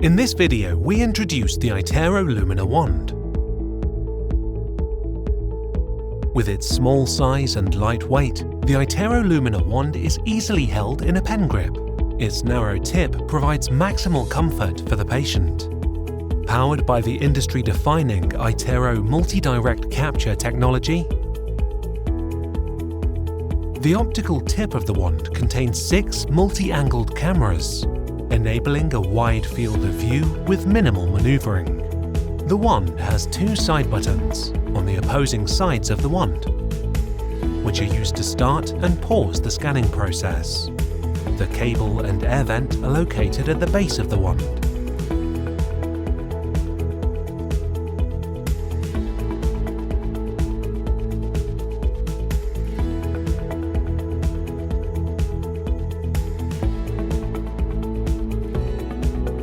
In this video, we introduce the iTero Lumina wand. With its small size and light weight, the iTero Lumina wand is easily held in a pen grip. Its narrow tip provides maximal comfort for the patient. Powered by the industry-defining iTero multi-direct capture technology, the optical tip of the wand contains 6 multi-angled cameras, enabling a wide field of view with minimal maneuvering. The wand has 2 side buttons on the opposing sides of the wand, which are used to start and pause the scanning process. The cable and air vent are located at the base of the wand.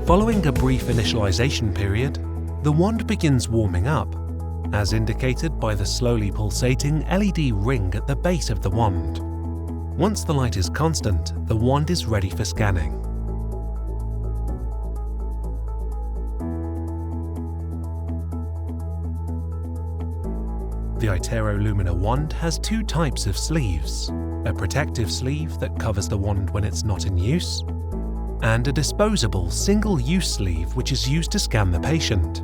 Following a brief initialization period, the wand begins warming up, as indicated by the slowly pulsating LED ring at the base of the wand. Once the light is constant, the wand is ready for scanning. The iTero Lumina wand has 2 types of sleeves: a protective sleeve that covers the wand when it's not in use, and a disposable single-use sleeve which is used to scan the patient.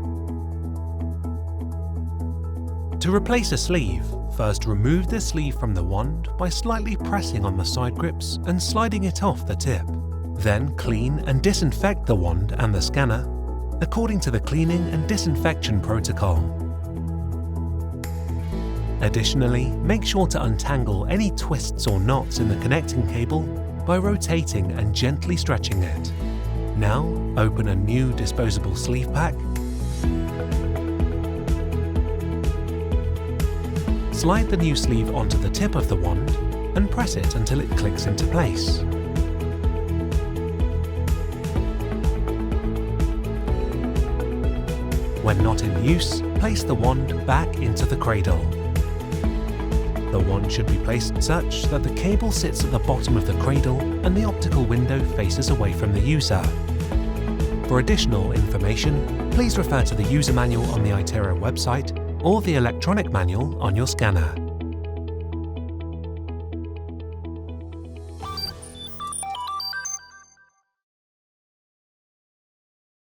To replace a sleeve, first remove the sleeve from the wand by slightly pressing on the side grips and sliding it off the tip. Then clean and disinfect the wand and the scanner according to the cleaning and disinfection protocol. Additionally, make sure to untangle any twists or knots in the connecting cable by rotating and gently stretching it. Now, open a new disposable sleeve pack. Slide the new sleeve onto the tip of the wand and press it until it clicks into place. When not in use, place the wand back into the cradle. The wand should be placed such that the cable sits at the bottom of the cradle and the optical window faces away from the user. For additional information, please refer to the user manual on the iTero website or the electronic manual on your scanner.